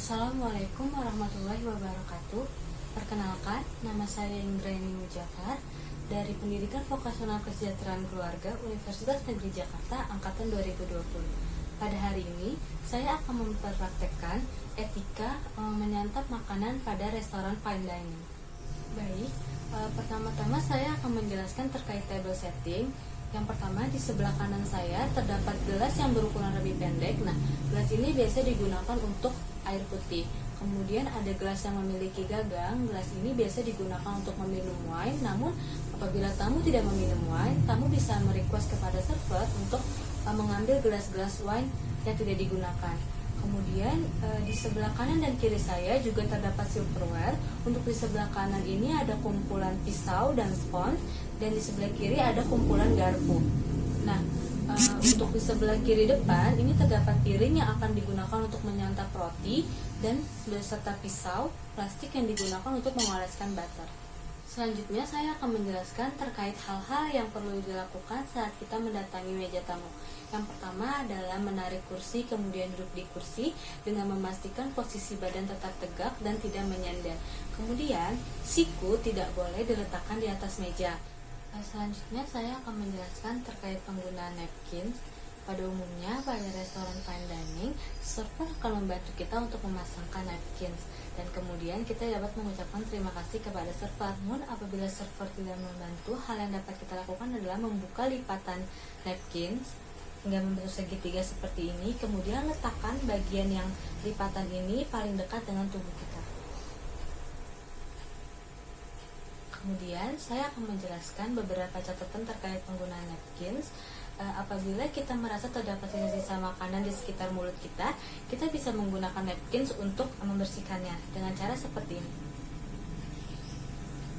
Assalamualaikum warahmatullahi wabarakatuh. Perkenalkan, nama saya Indraini Mujafar dari Pendidikan Vokasional Kesejahteraan Keluarga Universitas Negeri Jakarta Angkatan 2020. Pada hari ini, saya akan mempraktekkan etika menyantap makanan pada restoran fine dining. Baik, pertama-tama saya akan menjelaskan terkait table setting. Yang pertama, di sebelah kanan saya terdapat gelas yang berukuran lebih pendek. Nah, gelas ini biasa digunakan untuk air putih. Kemudian ada gelas yang memiliki gagang. Gelas ini biasa digunakan untuk meminum wine. Namun, apabila tamu tidak meminum wine, tamu bisa merequest kepada server untuk mengambil gelas-gelas wine yang tidak digunakan. Kemudian di sebelah kanan dan kiri saya juga terdapat silverware. Untuk di sebelah kanan ini ada kumpulan pisau dan spons, dan di sebelah kiri ada kumpulan garpu. Nah, untuk di sebelah kiri depan ini terdapat piring yang akan digunakan untuk menyantap roti dan beserta pisau plastik yang digunakan untuk mengoleskan butter. Selanjutnya saya akan menjelaskan terkait hal-hal yang perlu dilakukan saat kita mendatangi meja tamu. Yang pertama adalah menarik kursi, kemudian duduk di kursi dengan memastikan posisi badan tetap tegak dan tidak menyandar. Kemudian siku tidak boleh diletakkan di atas meja. Selanjutnya saya akan menjelaskan terkait penggunaan napkins. Pada umumnya pada restoran fine dining, server akan membantu kita untuk memasangkan napkins, dan kemudian kita dapat mengucapkan terima kasih kepada server. Namun apabila server tidak membantu, hal yang dapat kita lakukan adalah membuka lipatan napkins hingga membentuk segitiga seperti ini, kemudian letakkan bagian yang lipatan ini paling dekat dengan tubuh kita. Kemudian saya akan menjelaskan beberapa catatan terkait penggunaan napkins. Apabila kita merasa terdapat sisa-sisa makanan di sekitar mulut kita, kita bisa menggunakan napkins untuk membersihkannya dengan cara seperti ini.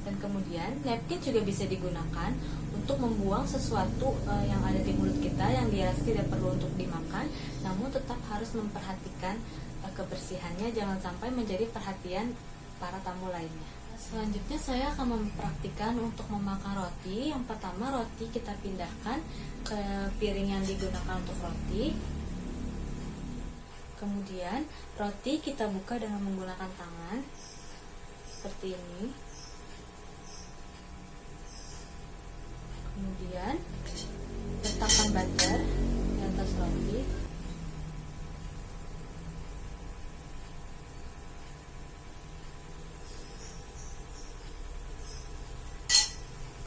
Dan kemudian napkin juga bisa digunakan untuk membuang sesuatu yang ada di mulut kita yang dirasa tidak perlu untuk dimakan, namun tetap harus memperhatikan kebersihannya, jangan sampai menjadi perhatian para tamu lainnya. Selanjutnya saya akan mempraktikkan untuk memakan roti. Yang pertama, roti kita pindahkan ke piring yang digunakan untuk roti. Kemudian roti kita buka dengan menggunakan tangan seperti ini. Kemudian letakkan butter di atas roti.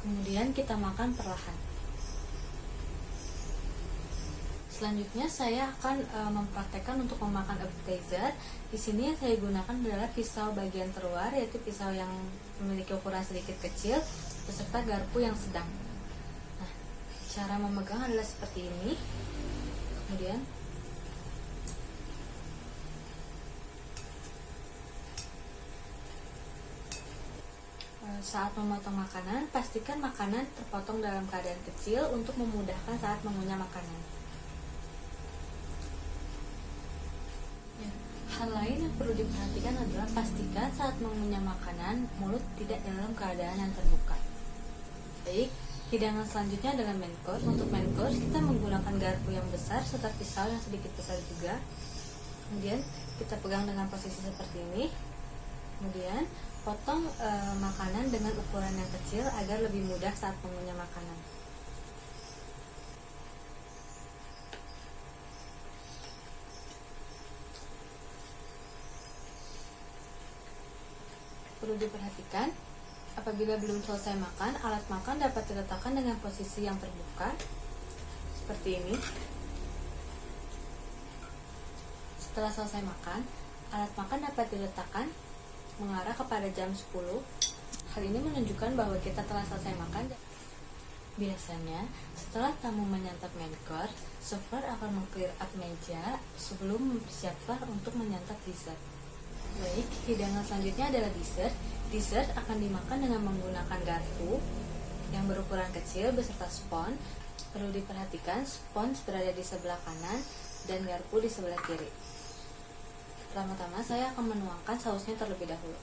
Kemudian kita makan perlahan. Selanjutnya saya akan mempraktekkan untuk memakan appetizer. Di sini yang saya gunakan adalah pisau bagian terluar, yaitu pisau yang memiliki ukuran sedikit kecil beserta garpu yang sedang. Nah, cara memegang adalah seperti ini. Kemudian saat memotong makanan, pastikan makanan terpotong dalam keadaan kecil untuk memudahkan saat mengunyah makanan. Hal lain yang perlu diperhatikan adalah pastikan saat mengunyah makanan, mulut tidak dalam keadaan yang terbuka. Baik, hidangan selanjutnya adalah main course. Untuk main course, kita menggunakan garpu yang besar serta pisau yang sedikit besar juga. Kemudian kita pegang dengan posisi seperti ini. Kemudian potong makanan dengan ukuran yang kecil agar lebih mudah saat mengunyah makanan. Perlu diperhatikan, apabila belum selesai makan, alat makan dapat diletakkan dengan posisi yang terbuka seperti ini. Setelah selesai makan, alat makan dapat diletakkan mengarah kepada jam 10. Hal ini menunjukkan bahwa kita telah selesai makan. Biasanya, setelah tamu menyantap main course, server akan meng-clear up meja sebelum mempersiapkan untuk menyantap dessert. Baik, hidangan selanjutnya adalah dessert. Dessert akan dimakan dengan menggunakan garpu yang berukuran kecil beserta spons. Perlu diperhatikan, spons berada di sebelah kanan dan garpu di sebelah kiri. Pertama-tama saya akan menuangkan sausnya terlebih dahulu.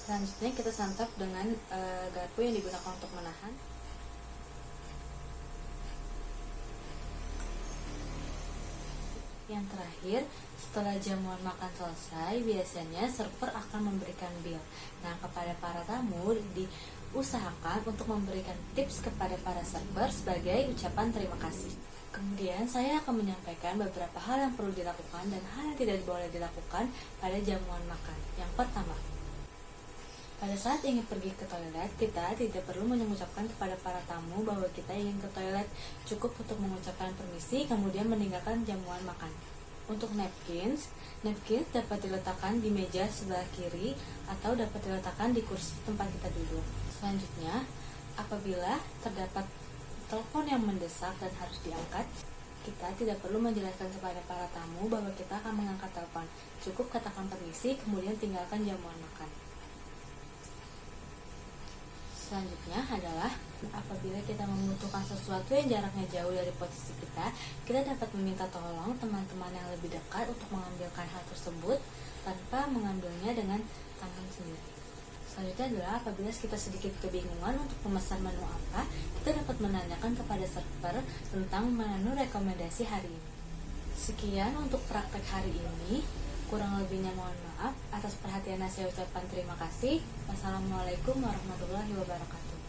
Selanjutnya kita santap dengan garpu yang digunakan untuk menahan. Yang terakhir, setelah jamuan makan selesai, biasanya server akan memberikan bill. Nah, kepada para tamu diusahakan untuk memberikan tips kepada para server sebagai ucapan terima kasih. Kemudian saya akan menyampaikan beberapa hal yang perlu dilakukan dan hal yang tidak boleh dilakukan pada jamuan makan. Yang pertama, pada saat ingin pergi ke toilet, kita tidak perlu mengucapkan kepada para tamu bahwa kita ingin ke toilet. Cukup untuk mengucapkan permisi, kemudian meninggalkan jamuan makan. Untuk napkins dapat diletakkan di meja sebelah kiri atau dapat diletakkan di kursi tempat kita duduk. Selanjutnya, apabila terdapat telepon yang mendesak dan harus diangkat, kita tidak perlu menjelaskan kepada para tamu bahwa kita akan mengangkat telepon. Cukup katakan permisi, kemudian tinggalkan jamuan makan. Selanjutnya adalah apabila kita membutuhkan sesuatu yang jaraknya jauh dari posisi kita dapat meminta tolong teman-teman yang lebih dekat untuk mengambilkan hal tersebut tanpa mengambilnya dengan tangan sendiri. Selanjutnya adalah apabila kita sedikit kebingungan untuk memesan menu apa, kita dapat menanyakan kepada server tentang menu rekomendasi hari ini. Sekian untuk praktek hari ini. Kurang lebihnya mohon maaf. Atas perhatiannya saya ucapkan terima kasih. Wassalamualaikum warahmatullahi wabarakatuh.